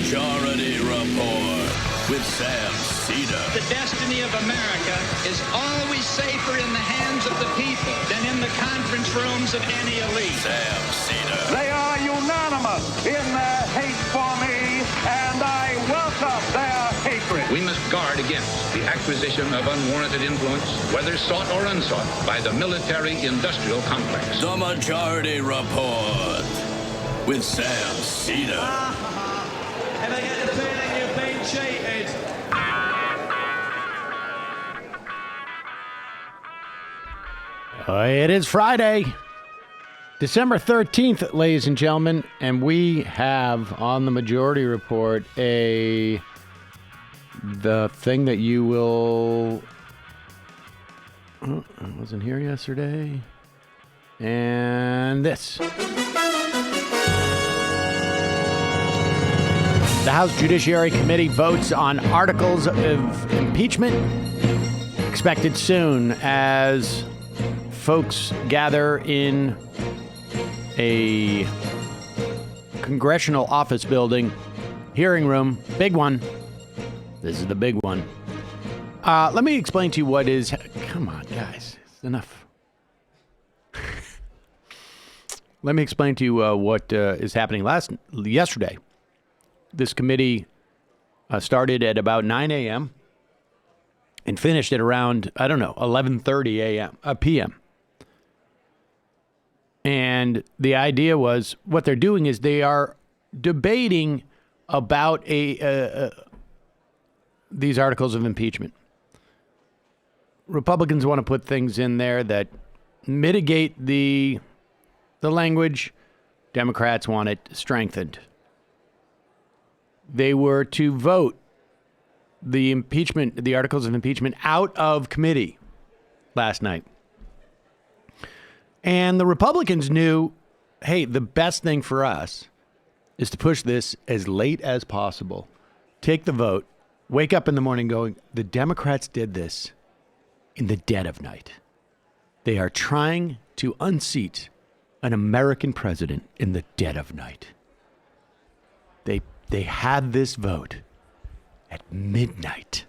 Majority Report with Sam Cedar. The destiny of America is always safer in the hands of the people than in the conference rooms of any elite. Sam Cedar. They are unanimous in their hate for me, and I welcome their hatred. We must guard against the acquisition of unwarranted influence, whether sought or unsought, by the military-industrial complex. The Majority Report with Sam Cedar. And I get the feeling you've been cheated. It is Friday, December 13th, ladies and gentlemen, and we have on the Majority Report the thing that you will... Oh, I wasn't here yesterday. And this. The House Judiciary Committee votes on articles of impeachment, expected soon as folks gather in a congressional office building, hearing room, big one. This is the big one. Let me explain to you what is... Come on, guys. It's enough. Let me explain to you what is happening yesterday. This committee started at about 9 a.m. and finished at around, 11:30 p.m. And the idea was, what they're doing is they are debating about these articles of impeachment. Republicans want to put things in there that mitigate the language. Democrats want it strengthened. They were to vote the articles of impeachment out of committee last night. And the Republicans knew, hey, the best thing for us is to push this as late as possible. Take the vote, wake up in the morning going, the Democrats did this in the dead of night. They are trying to unseat an American president in the dead of night. They had this vote at midnight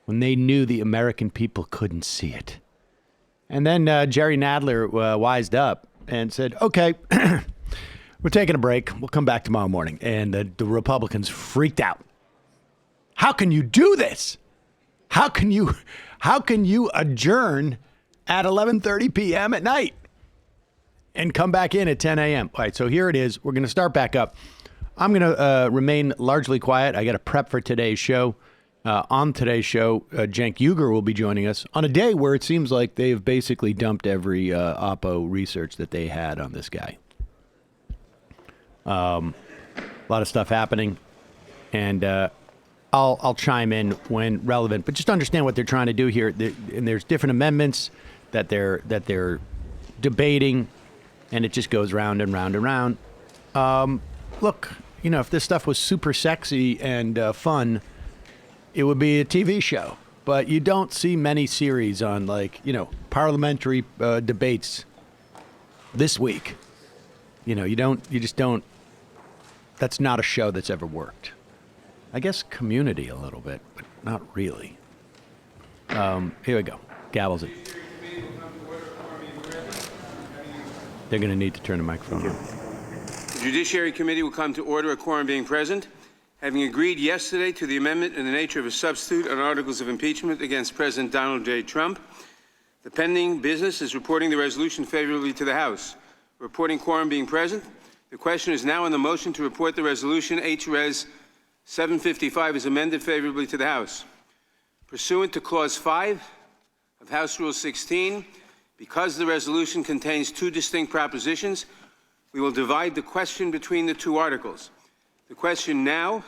when they knew the American people couldn't see it. And then Jerry Nadler wised up and said, okay, we're taking a break. We'll come back tomorrow morning. And the Republicans freaked out. How can you do this? How can you adjourn at 11:30 p.m. at night and come back in at 10 a.m.? All right, so here it is. We're going to start back up. I'm going to remain largely quiet. I got to prep for today's show. On today's show, Cenk Uygur will be joining us on a day where it seems like they've basically dumped every Oppo research that they had on this guy. A lot of stuff happening, and I'll chime in when relevant. But just understand what they're trying to do here. And there's different amendments that they're debating, and it just goes round and round and round. Look, if this stuff was super sexy and fun, it would be a TV show. But you don't see many series on, parliamentary debates this week. You just don't. That's not a show that's ever worked. I guess Community a little bit, but not really. Here we go. Gavels it. They're going to need to turn the microphone on. The Judiciary Committee will come to order, a quorum being present. Having agreed yesterday to the amendment in the nature of a substitute on articles of impeachment against President Donald J. Trump, the pending business is reporting the resolution favorably to the House. Reporting quorum being present, the question is now on the motion to report the resolution H-Res 755 is amended favorably to the House. Pursuant to Clause 5 of House Rule 16, because the resolution contains two distinct propositions, we will divide the question between the two articles. The question now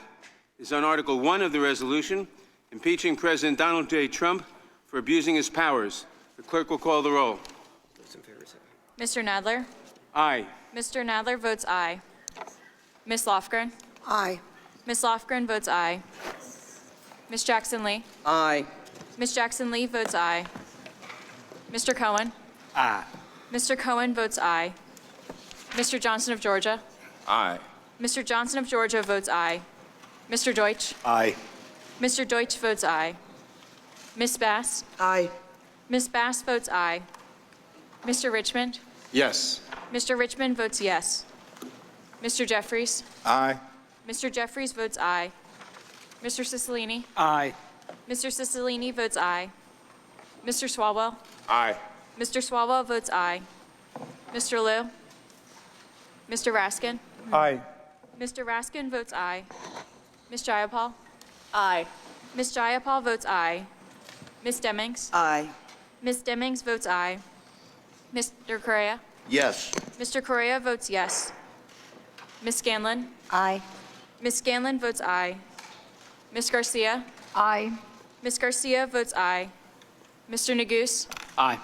is on Article 1 of the resolution, impeaching President Donald J. Trump for abusing his powers. The clerk will call the roll. Mr. Nadler? Aye. Mr. Nadler votes aye. Ms. Lofgren? Aye. Ms. Lofgren votes aye. Ms. Jackson-Lee? Aye. Ms. Jackson-Lee votes aye. Mr. Cohen? Aye. Mr. Cohen votes aye. Mr. Johnson of Georgia? Aye. Mr. Johnson of Georgia votes aye. Mr. Deutsch. Aye. Mr. Deutsch votes aye. Ms. Bass. Aye. Ms. Bass votes aye. Mr. Richmond. Yes. Mr. Richmond votes yes. Mr. Jeffries. Aye. Mr. Jeffries votes aye. Mr. Cicilline. Aye. Mr. Cicilline votes aye. Mr. Swalwell. Aye. Mr. Swalwell votes aye. Mr. Liu. Mr. Raskin. Aye. Mr. Raskin votes aye. Ms. Jayapal. Aye. Ms. Jayapal votes aye. Ms. Demings. Aye. Ms. Demings votes aye. Mr. Correa. Yes. Mr. Correa votes yes. Ms. Scanlon. Aye. Ms. Scanlon votes aye. Ms. Garcia. Aye. Ms. Garcia votes aye. Mr. Neguse. Aye.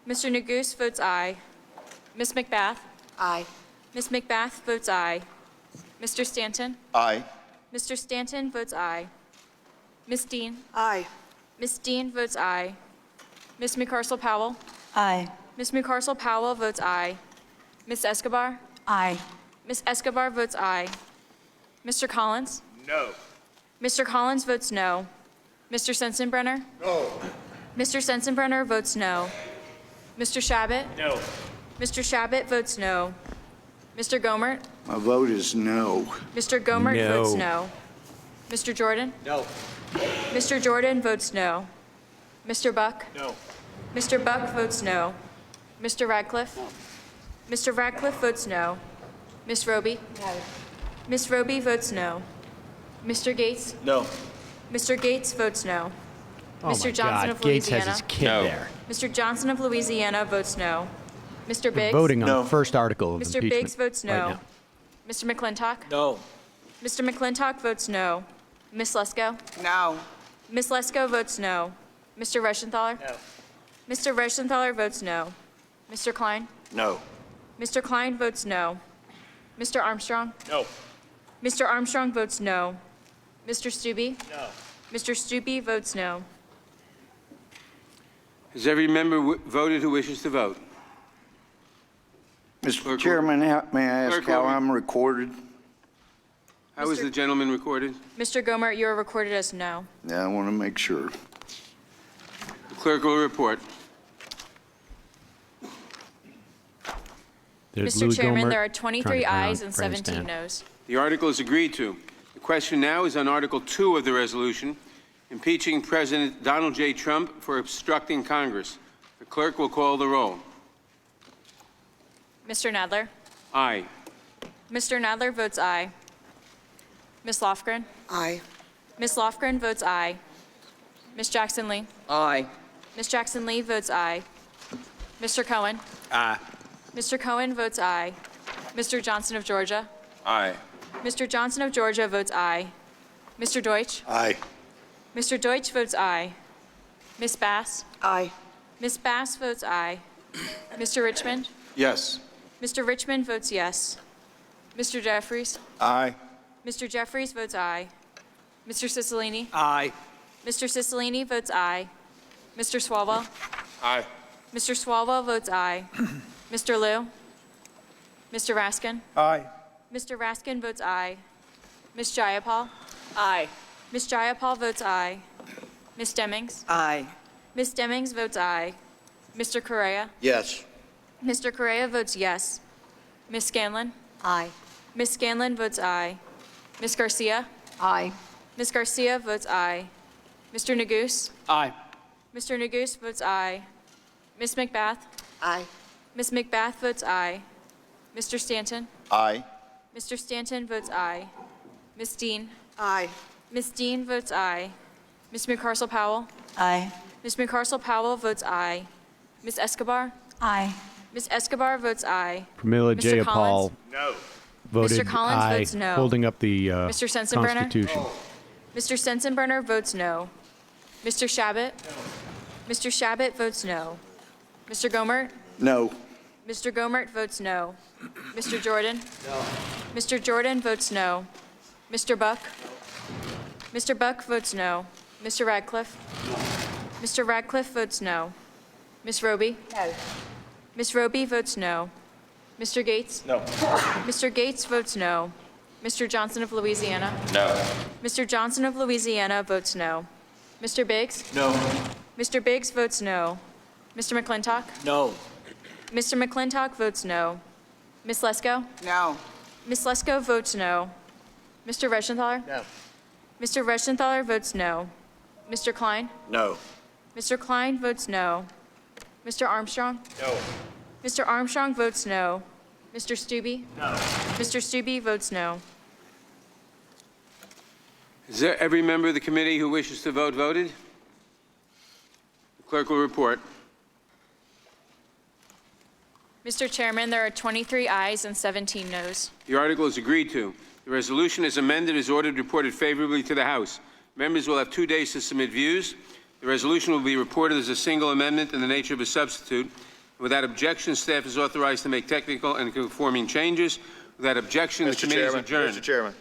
Mr. Neguse votes aye. Ms. McBath. Aye. Ms. McBath votes aye. Mr. Stanton. Aye. Mr. Stanton votes aye. Ms. Dean. Aye. Ms. Dean votes aye. Ms. McCarcel Powell. Aye. Ms. McCarcel Powell votes aye. Ms. Escobar. Aye. Ms. Escobar votes aye. Mr. Collins. No. Mr. Collins votes no. Mr. Sensenbrenner. No. Mr. Sensenbrenner votes no. Mr. Shabbat. No. Mr. Shabbat votes no. Mr. Gomert. My vote is no. Mr. Gomert No. votes no. Mr. Jordan. No. Mr. Jordan votes no. Mr. Buck. No. Mr. Buck votes no. Mr. Radcliffe. Mr. Radcliffe votes no. Ms. Roby. No. Ms. Roby votes no. Mr. Gates. No. Mr. Gates votes no. Oh Mr. my Johnson God. of Gates has Louisiana. his kid No. there. Mr. Johnson of Louisiana votes no. Mr. We're Biggs. voting on No. the first article of Mr. impeachment. Biggs votes no. right now. Mr. McClintock. No. Mr. McClintock votes no. Ms. Lesko. No. Ms. Lesko votes no. Mr. Reschenthaler. No. Mr. Reschenthaler votes no. Mr. Klein. No. Mr. Klein votes no. Mr. Armstrong. No. Mr. Armstrong votes no. Mr. Stubbe. No. Mr. Stubbe votes no. Has every member voted who wishes to vote? Mr. Clerk, Chairman, may I ask Clerk, how order. I'm recorded? How was Mr. the gentleman recorded? Mr. Gomert, you are recorded as no. Yeah, I want to make sure. The clerk will report. There's Mr. Lou Chairman, Gohmert there are trying 23 to come ayes out, and trying to 17 stand. noes. The article is agreed to. The question now is on Article 2 of the resolution, impeaching President Donald J. Trump for obstructing Congress. The clerk will call the roll. Mr. Nadler. Aye. Mr. Nadler votes aye. Ms. Lofgren. Aye. Ms. Lofgren votes aye. Ms. Jackson Lee. Aye. Ms. Jackson Lee votes aye. Mr. Cohen. Aye. Mr. Cohen votes aye. Mr. Johnson of Georgia. Aye. Mr. Johnson of Georgia votes aye. Mr. Deutsch. Aye. Mr. Deutsch votes aye. Ms. Bass. Aye. Ms. Bass votes aye. Mr. Richmond. Yes. Mr. Richmond votes yes. Mr. Jeffries. Aye. Mr. Jeffries votes aye. Mr. Cicilline. Aye. Mr. Cicilline votes aye. Mr. Swalwell. Aye. Mr. Swalwell votes aye. Mr. Liu. Mr. Raskin. Aye. Mr. Raskin votes aye. Ms. Jayapal. Aye. Ms. Jayapal votes aye. Ms. Demings. Aye. Ms. Demings votes aye. Mr. Correa. Yes. Mr. Correa votes yes. Ms. Scanlon. Aye. Ms. Scanlon votes aye. Ms. Garcia. Aye. Ms. Garcia votes aye. Mr. Neguse. Aye. Mr. Neguse votes aye. Ms. McBath. Aye. Ms. McBath votes aye. Mr. Stanton. Aye. Mr. Stanton votes aye. Ms. Dean. Aye. Ms. Dean votes aye. Ms. McCarcel Powell. Aye. Ms. McCarcel Powell votes aye. Ms. Escobar. Aye. Ms. Escobar votes aye. Pramila Mr. Jayapal Collins? No. voted Mr. Collins aye, votes no. holding up the Mr. Sensenbrenner? Constitution. Mr. Sensenbrenner votes no. Mr. Shabbat? Mr. Shabbat votes no. Mr. Gomert? No. Mr. Gomert votes no. Mr. Jordan? No. Mr. Jordan votes no. Mr. Buck? Mr. Buck votes no. Mr. Radcliffe? Mr. Radcliffe votes no. Ms. Roby? No. Ms. Roby votes no. Mr. Gates? No. Mr. Gates votes no. Mr. Johnson of Louisiana? No. Mr. Johnson of Louisiana votes no. Mr. Biggs? No. Mr. Biggs votes no. Mr. McClintock? No. Mr. McClintock votes no. Ms. Lesko? No. Ms. Lesko votes no. Mr. Reschenthaler? No. Mr. Reschenthaler votes no. Mr. Klein? No. Mr. Klein votes no. Mr. Armstrong? No. Mr. Armstrong votes no. Mr. Stubbe? No. Mr. Stubbe votes no. Is there every member of the committee who wishes to vote voted? The clerk will report. Mr. Chairman, there are 23 ayes and 17 noes. The article is agreed to. The resolution as amended is ordered reported favorably to the House. Members will have 2 days to submit views. The resolution will be reported as a single amendment in the nature of a substitute. Without objection, staff is authorized to make technical and conforming changes. Without objection, the committee is adjourned. Mr. Chairman,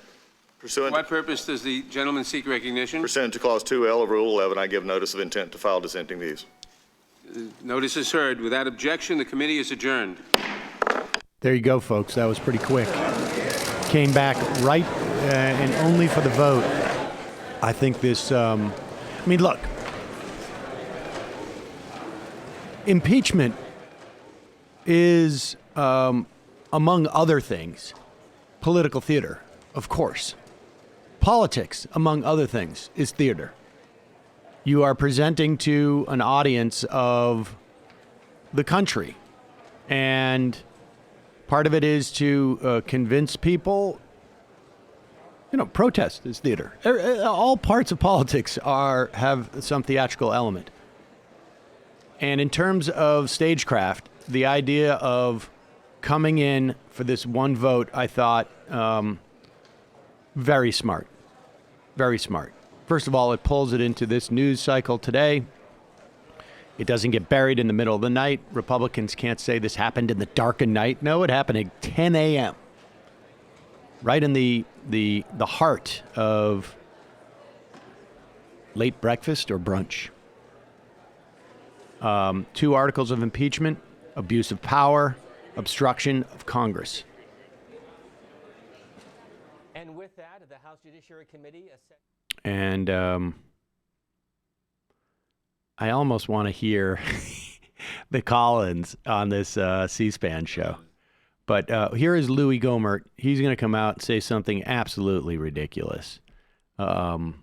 For what purpose does the gentleman seek recognition? pursuant to Clause 2L of Rule 11, I give notice of intent to file dissenting views. Notice is heard. Without objection, the committee is adjourned. There you go, folks. That was pretty quick. Came back right and only for the vote. I think this, look, impeachment is, among other things, political theater, of course. Politics, among other things, is theater. You are presenting to an audience of the country, and part of it is to convince people. Protest is theater. All parts of politics have some theatrical element. And in terms of stagecraft, the idea of coming in for this one vote, I thought, very smart. Very smart. First of all, it pulls it into this news cycle today. It doesn't get buried in the middle of the night. Republicans can't say this happened in the darkened night. No, it happened at 10 a.m. Right in the heart of late breakfast or brunch. 2 articles of impeachment, abuse of power, obstruction of Congress. And with that, the House Judiciary Committee... And I almost want to hear the Collins on this C-SPAN show. But here is Louis Gohmert. He's going to come out and say something absolutely ridiculous. I'm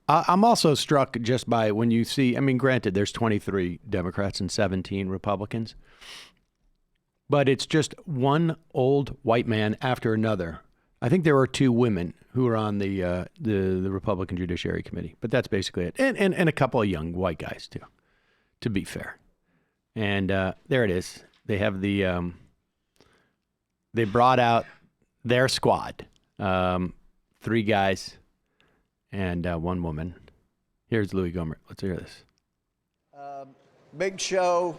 also struck just by when you see, granted, there's 23 Democrats and 17 Republicans. But it's just one old white man after another. I think there were 2 women who were on the Republican Judiciary Committee, but that's basically it. And a couple of young white guys too, to be fair. And there it is. They have they brought out their squad, 3 guys and 1 woman. Here's Louis Gohmert. Let's hear this. Big show.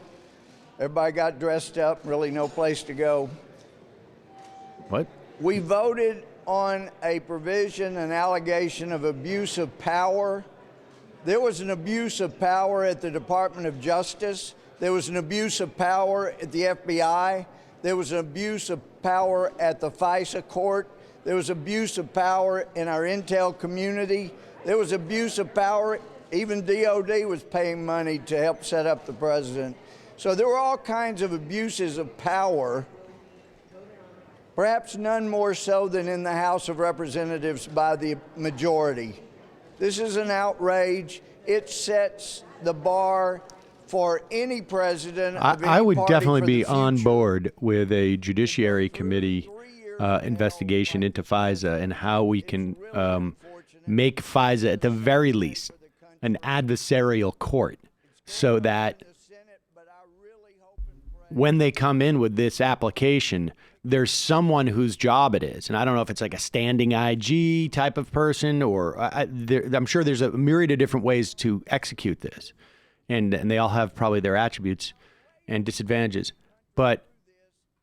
Everybody got dressed up. Really no place to go. What? We voted on a provision, an allegation of abuse of power. There was an abuse of power at the Department of Justice. There was an abuse of power at the FBI. There was an abuse of power at the FISA court. There was abuse of power in our intel community. There was abuse of power. Even DOD was paying money to help set up the president. So there were all kinds of abuses of power, perhaps none more so than in the House of Representatives by the majority. This is an outrage. It sets the bar for any president. I would definitely be on board with a Judiciary Committee investigation into FISA and how we can make FISA, at the very least, an adversarial court so that when they come in with this application, there's someone whose job it is. And I don't know if it's like a standing IG type of person or I'm sure there's a myriad of different ways to execute this. And they all have probably their attributes and disadvantages. But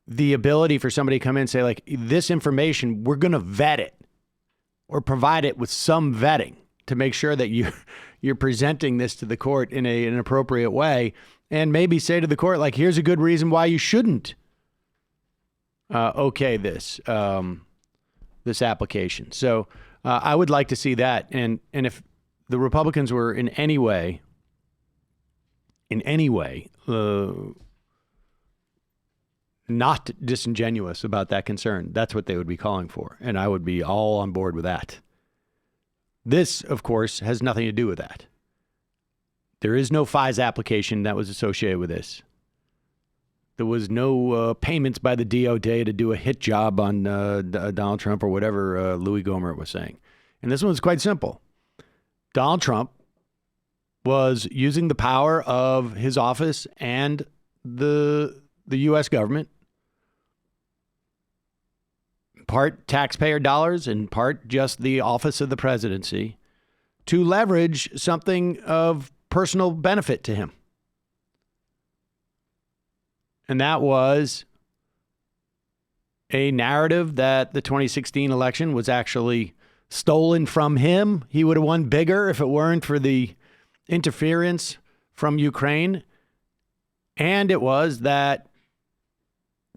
the ability for somebody to come in and say, like, this information, we're going to vet it or provide it with some vetting to make sure that you're presenting this to the court in an appropriate way, and maybe say to the court, like, here's a good reason why you shouldn't okay this application. So I would like to see that. And if the Republicans were in any way not disingenuous about that concern, that's what they would be calling for. And I would be all on board with that. This, of course, has nothing to do with that. There is no FISA application that was associated with this. There was no payments by the DOJ to do a hit job on Donald Trump or whatever Louis Gohmert was saying. And this one's quite simple. Donald Trump was using the power of his office and the U.S. government, part taxpayer dollars and part just the office of the presidency, to leverage something of personal benefit to him. And that was a narrative that the 2016 election was actually stolen from him. He would have won bigger if it weren't for the interference from Ukraine. And it was that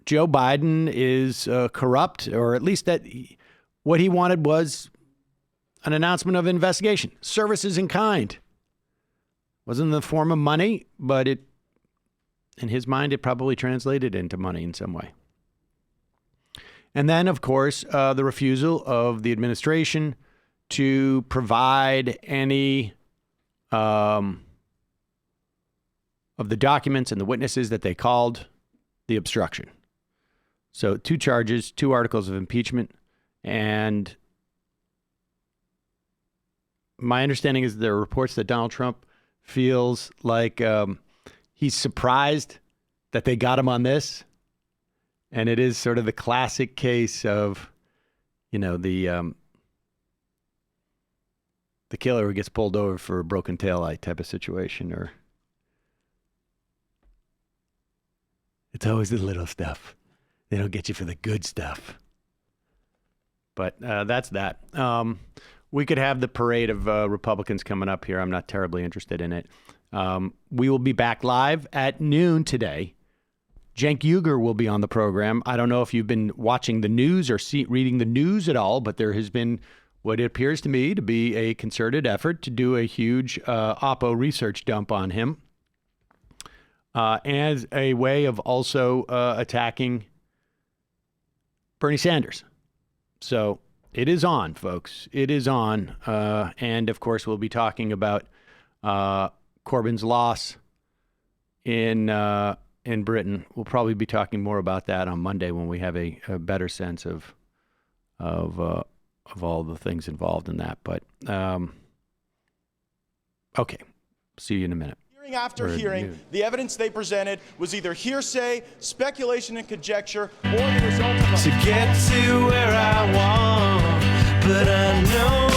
Joe Biden is corrupt, or at least that what he wanted was an announcement of investigation. Services in kind. Wasn't in the form of money, but it, in his mind, it probably translated into money in some way. And then, of course, the refusal of the administration to provide any of the documents and the witnesses that they called the obstruction. So 2 charges, 2 articles of impeachment, and my understanding is there are reports that Donald Trump feels like he's surprised that they got him on this. And it is sort of the classic case of, you know, the killer who gets pulled over for a broken taillight type of situation. Or it's always the little stuff. They don't get you for the good stuff. But that's that. We could have the parade of Republicans coming up here. I'm not terribly interested in it. We will be back live at noon today. Cenk Uygur will be on the program. I don't know if you've been watching the news or reading the news at all, but there has been what appears to me to be a concerted effort to do a huge Oppo research dump on him as a way of also attacking Bernie Sanders. So it is on, folks. It is on. And, of course, we'll be talking about Corbyn's loss in Britain. We'll probably be talking more about that on Monday when we have a better sense of all the things involved in that. But okay, see you in a minute. Hearing after hearing, the evidence they presented was either hearsay, speculation, and conjecture, or the result of to get to where I want, but I know